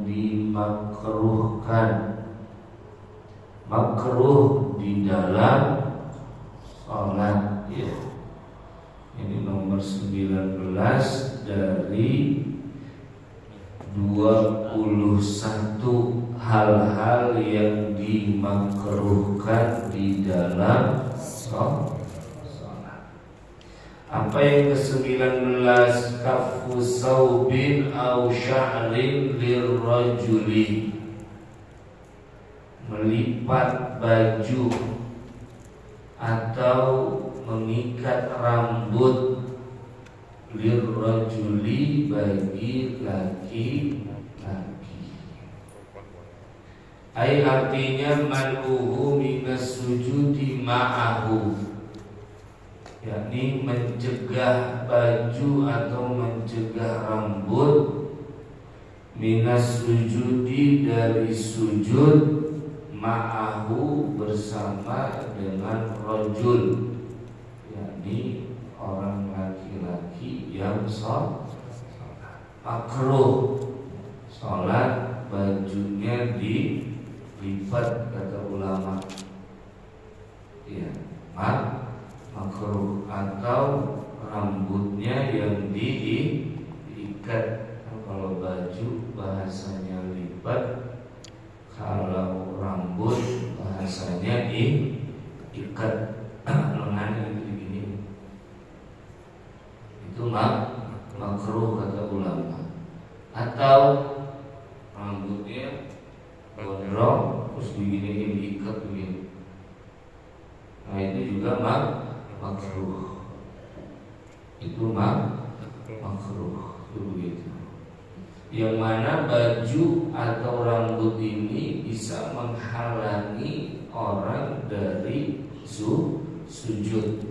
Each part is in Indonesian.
dimakruhkan. Makruh di dalam sholat, ya. Ini nomor 19 dari 21 hal-hal yang dimakruhkan di dalam sholat. Apa yang ke-19? Kafu saubin au sya'rin lirrajuli, melipat baju atau mengikat rambut, lirrajuli bagi laki-laki. Ai artinya man'uhu minas sujudi ma'ahu, yakni mencegah baju atau mencegah rambut minas sujudi dari sujud, ma'ahu bersama dengan rajul, yakni orang laki-laki yang sholat. Makruh sholat bajunya dilipat, kata ulama, ya, makruh, atau rambutnya yang diikat. Kalau baju bahasanya lipat, kalau rambut bahasanya ikat lengan itu begini. Itu makruh kata ulama. Atau rambutnya gondrong terus begini diikat begini. Nah itu juga makruh. Itu makruh, itu begitu. Yang mana baju atau rambut ini bisa menghalangi orang dari sujud.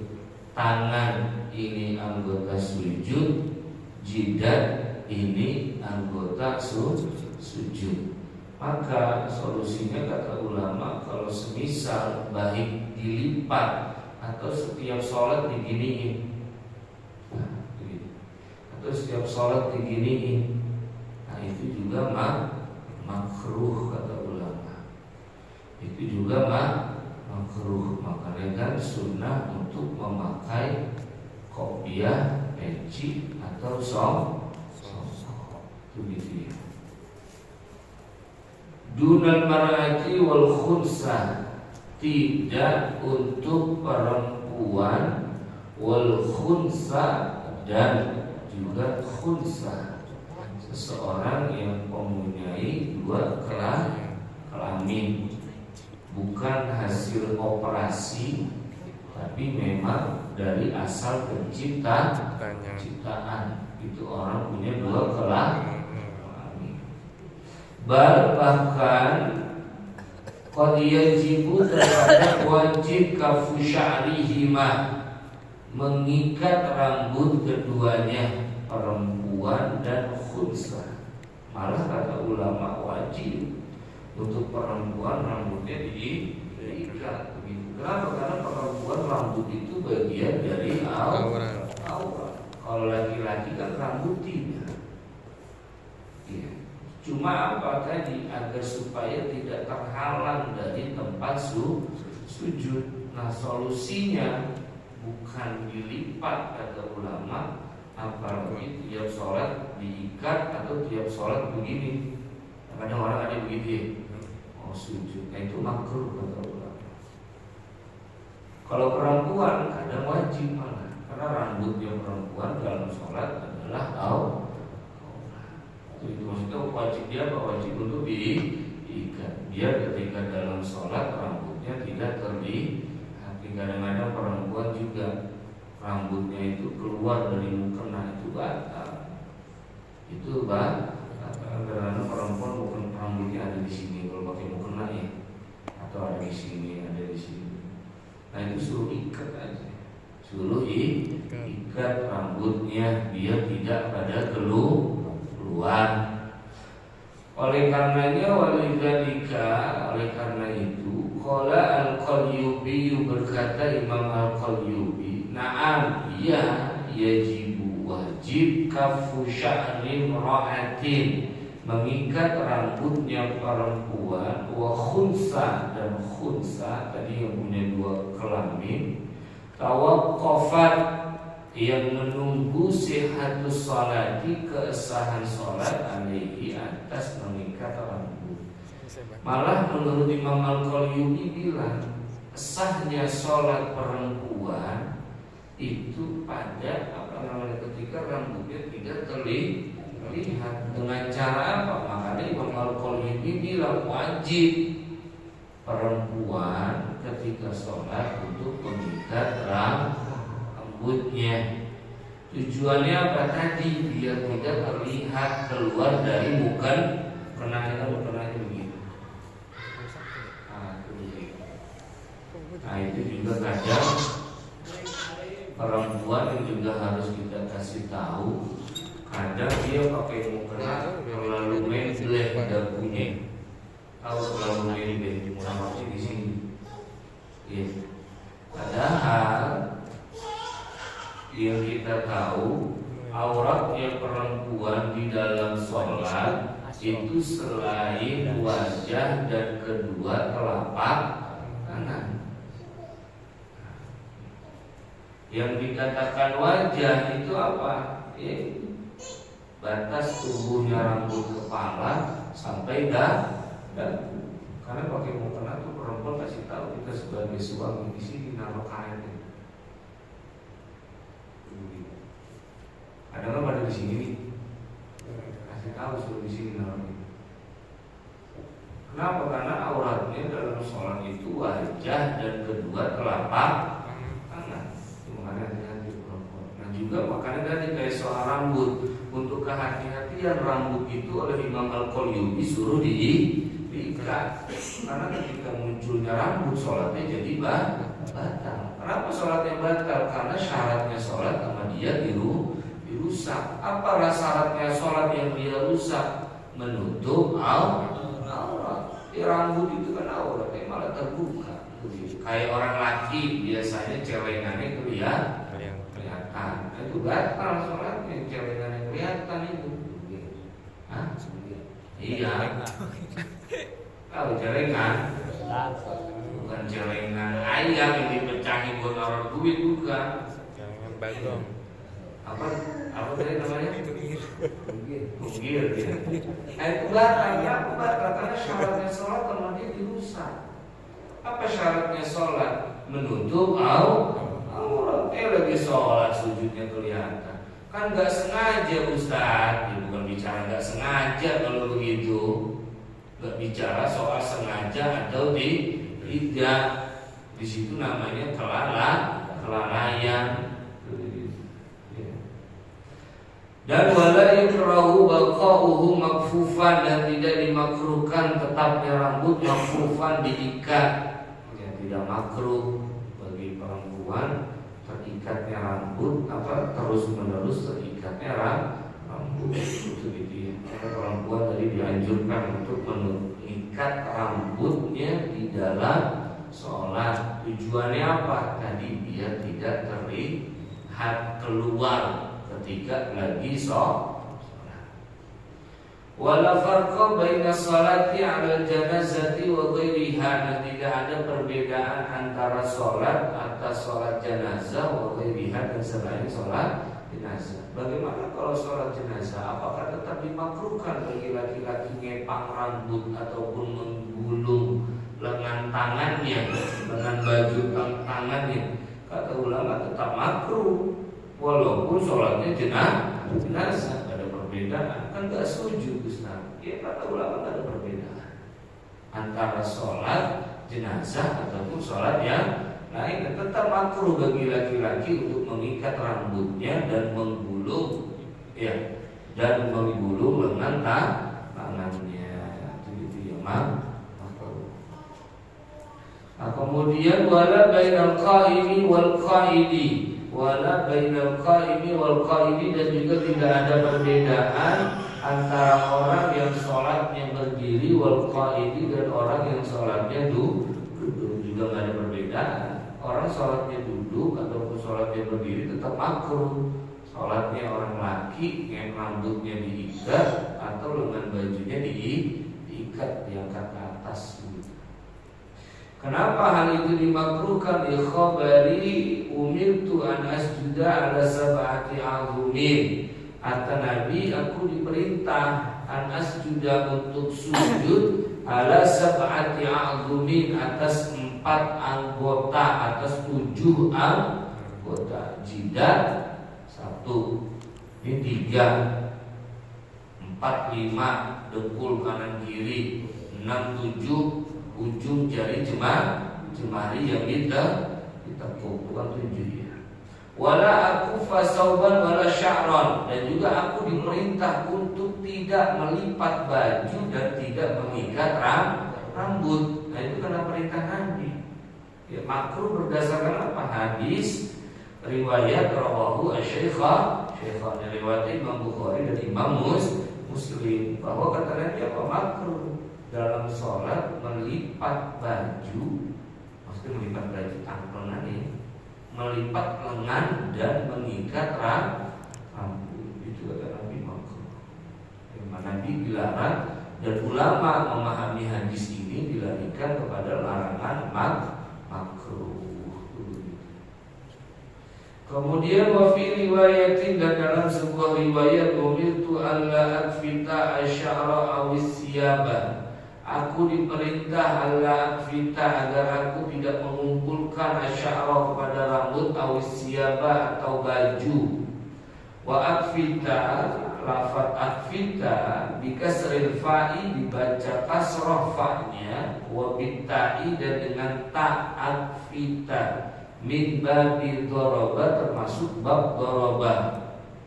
Tangan ini anggota sujud, jidat ini anggota sujud. Maka solusinya kata ulama, kalau semisal baik dilipat atau setiap sholat diginiin, atau setiap sholat diginiin, nah itu juga makruh kata ulama. Itu juga makruh. Makanya kan sunnah untuk memakai kopiah, peci atau song. Itu gitu ya. Dunal mar'ati wal khunsa, tidak untuk perempuan, wal khunsa, dan juga khunsa, seseorang yang mempunyai dua kelamin, bukan hasil operasi, tapi memang dari asal penciptaan. Itu orang punya dua kelamin. Bahkan qad yajibu, terhadap wajib kafu sya'rihima, mengikat rambut keduanya, perempuan dan khunsa. Malah kata ulama wajib untuk perempuan rambutnya diikat begitu. Kenapa? Karena perempuan rambut itu bagian dari aurat. Kalau laki-laki kan rambut tidak. Ya. Cuma apa tadi, agar supaya tidak terhalang dari tempat sujud. Nah solusinya bukan dilipat kata ulama, apalagi tiap sholat diikat atau tiap sholat begini. Kadang orang ada begitu ya, oh sujud, nah itu makruh kata ulama. Kalau perempuan kadang wajib malah, karena rambutnya perempuan dalam sholat adalah aurat. Itu maksudnya wajib dia apa? Wajib untuk diikat, biar ketika dalam sholat rambutnya tidak terlihat. Kadang-kadang perempuan juga rambutnya itu keluar dari mukena, itu batal. Itu karena perempuan bukan rambutnya ada di sini kalau pakai mukena ya, atau ada di sini, ada di sini. Nah itu suruh ikat aja, suruh ikat rambutnya biar tidak pada keluar. Oleh karenanya oleh karena itu qala al-Qalyubi, berkata Imam al-Qalyubi, na'am, ya yajibu, wajib kafu sya'ri ra'atin, mengikat rambutnya perempuan, wa khunsa dan khunsa tadi yang punya dua kelamin, tawaqqafat yang menunggu sihatus sholati kesahan sholat alaihi atas mengikat rambut. Malah menurut Imam Al-Qalyubi bilang sahnya sholat perempuan itu pada ketika rambutnya tidak terlihat. Dengan cara apa? Makanya Imam Al-Qalyubi bilang wajib perempuan ketika sholat untuk mengikat rambutnya. Tujuannya apa tadi? Biar tidak terlihat keluar dari bukan kenanya begitu. Nah itu juga kadang perempuan yang juga harus kita kasih tahu. Kadang dia pakai mukena terlalu mendleh dagunya, tahu terlalu mendleh sama di sini. Ya. Padahal yang kita tahu auratnya perempuan di dalam sholat itu selain wajah dan kedua telapak tangan. Yang dikatakan wajah itu apa? Batas tubuhnya rambut kepala sampai dagu. Karena pakai mukena tuh perempuan kasih tahu kita sebagai suami di sini naruh kain. Ada kan pada di sini nih, kasih tahu suruh di sini naruh. Kenapa? Karena auratnya dalam sholat itu wajah dan kedua telapak tangan. Makanya hati-hati perempuan. Nah juga makanya tadi kayak soal rambut. Untuk kehati-hatian rambut itu oleh Imam Al-Qalyubi suruh diikat. Karena ketika munculnya rambut sholatnya jadi batal. Kenapa sholatnya batal? Karena syaratnya sholat sama dia dirusak. Apa syaratnya sholat yang dia rusak? Menutup aurat. Rambut itu kan aurat, malah terbuka. Kayak orang laki biasanya celengannya kelihatan. Itu batal sholatnya, celengannya kelihatan itu. Hah? Iya. Kalau celengan bukan celengan ayam yang dipecahin buat naruh duit, bukan. Celengan bagong. Apa tadi namanya? Bugir ya. Nah itu batal karena syaratnya sholat sama dia dirusak. Apa syaratnya sholat? Menutup aurat. Lagi sholat sujudnya kelihatan. Kan nggak sengaja Ustaz. Ya, bukan bicara nggak sengaja kalau begitu. Nggak bicara soal sengaja atau tidak. Di situ namanya kelalaian. Dan wala yukrahu baqa'uhu makfufan, dan tidak dimakruhkan tetapnya rambut makfufan diikat. Ya, tidak makruh bagi perempuan terikatnya rambut terus menerus terikatnya rambut itu gitu ya. Perempuan tadi dianjurkan untuk mengikat rambutnya di dalam sholat. Tujuannya apa? Tadi biar tidak terlihat keluar ketika lagi sholat. Wala farqa baina sholati 'ala janazati wa ghairiha, dan tidak ada perbedaan antara sholat atas sholat jenazah wa ghairiha, dan selain sholat jenazah. Bagaimana kalau sholat jenazah? Apakah tetap dimakruhkan bagi laki-laki ngepang rambut ataupun menggulung lengan tangannya dengan baju tangannya? Kata ulama tetap makruh. Walaupun sholatnya jenazah, gak ada perbedaan. Kan gak setuju Ustaz. Ya kata ulama gak ada perbedaan antara sholat jenazah ataupun sholat yang lain. Tetap makruh bagi laki-laki untuk mengikat rambutnya dan menggulung lengan tangannya. Itu yang makruh. Nah, kemudian wala bainal qaimi wal qaidi, wala bainal qaimi wal qaidi, dan juga tidak ada perbedaan antara orang yang sholatnya berdiri wal qaidi dan orang yang sholatnya duduk. Juga tidak ada perbedaan. Orang sholatnya duduk ataupun sholatnya berdiri tetap makruh. Sholatnya orang laki yang rambutnya diikat atau lengan bajunya diikat, diangkat ke atas. Kenapa hal itu dimakruhkan? Li khabari umirtu an asjuda ala sab'ati azumin. Kata Nabi, aku diperintah an asjuda untuk sujud ala sab'ati azumin, atas 4 anggota, atas 7 anggota. Jidat 1, ini 3, 4, 5 dengkul kanan kiri, 6, 7 ujung jari jemari yang ditekuk, bukan 7 ya. Wala aku fasauban wala sya'ron, dan juga aku diperintah untuk tidak melipat baju dan tidak mengikat rambut. Nah itu karena perintah Nabi. Ya, makruh berdasarkan apa? Hadis riwayat rawahu asy-Syaikhan, riwayat Imam Bukhari dan Imam Muslim, bahwa kata Nabi apa? Makruh dalam sholat melipat baju, maksudnya melipat baju tangklengan ini, melipat lengan dan mengikat rambut. Itu kata Nabi makruh. Nabi dilarang, dan ulama memahami hadis ini dilarikan kepada larangan makruh. Kemudian wa fi riwayatin, dan dalam sebuah riwayat, umirtu alla akfita asy'ara aw siyaba. Aku diperintah alla akfita, agar aku tidak mengumpulkan asy'ara kepada rambut, aw siyaba atau baju. Wa akfita, lafaz akfita bikasril fa'i dibaca kasrah fa'nya, wa bitta'i dan dengan ta akfita. Min babi doroba, termasuk bab doroba.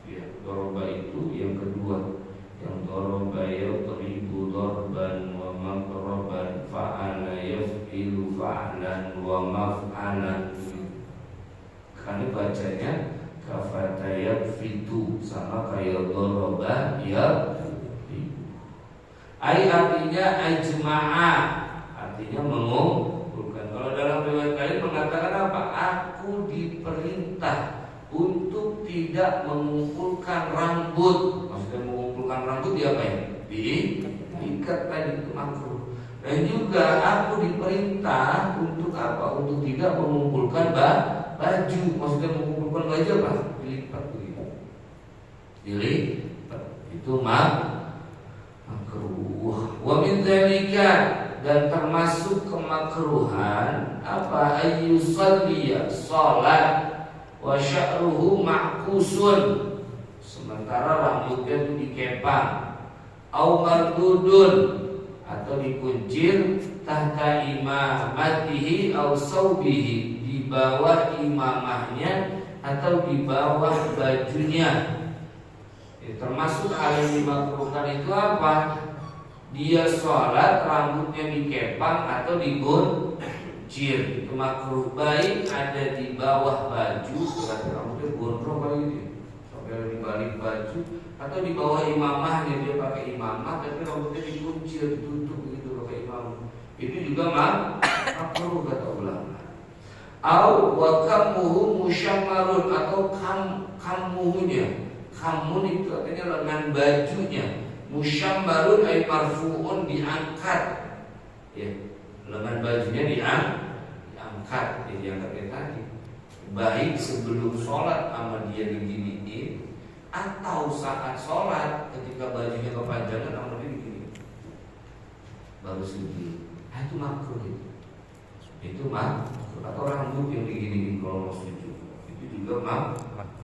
Ya, doroba itu yang kedua. Yang doroba yadribu dorban wa maqraban, fa'ala yaf'ilu fa'lan wa maf'alan. Karena bacanya kafata yakfitu, sama kayak doroba ya. Ai artinya ajma'a, artinya mengumpulkan. Kalau dalam riwayat lain mengatakan apa? Aku diperintah untuk tidak mengumpulkan rambut. Maksudnya mengumpulkan rambut diapain? Diikat tadi, itu makruh. Dan juga aku diperintah untuk apa? Untuk tidak mengumpulkan baju. Maksudnya mengumpulkan baju apa? Dilipat begitu. Dilipat. Itu makruh. Wa min dzalika, dan termasuk kemakruhan apa? Ayyusalliya, salat, wa sya'ruhu ma'kusun, sementara rambutnya itu dikepang, au mardudun, atau dikuncir, tahta imamatihi au saubihi, di bawah imamahnya atau di bawah bajunya. Termasuk hal yang dimakruhkan itu apa? Dia sholat rambutnya dikepang atau dikuncir, itu makruh. Baik ada di bawah baju, berarti rambutnya gondrong kali gitu, sampai di balik baju, atau di bawah imamah, dia pakai imamah tapi rambutnya dikuncir, ditutup begitu pakai imamah. Itu juga makruh kata ulama. Au wa kamuhu musyammarun, atau kamuhunya, kamun itu artinya lengan bajunya, musyammarun ay marfu'un, diangkat, ya, lengan bajunya diangkat, diangkat kayak tadi. Baik sebelum sholat sama dia diginiin, atau saat sholat ketika bajunya kepanjangan sama dia begini, baru sujud. Nah, itu makruh itu makruh. Atau rambut yang diginiin kalau mau sujud, itu juga makruh.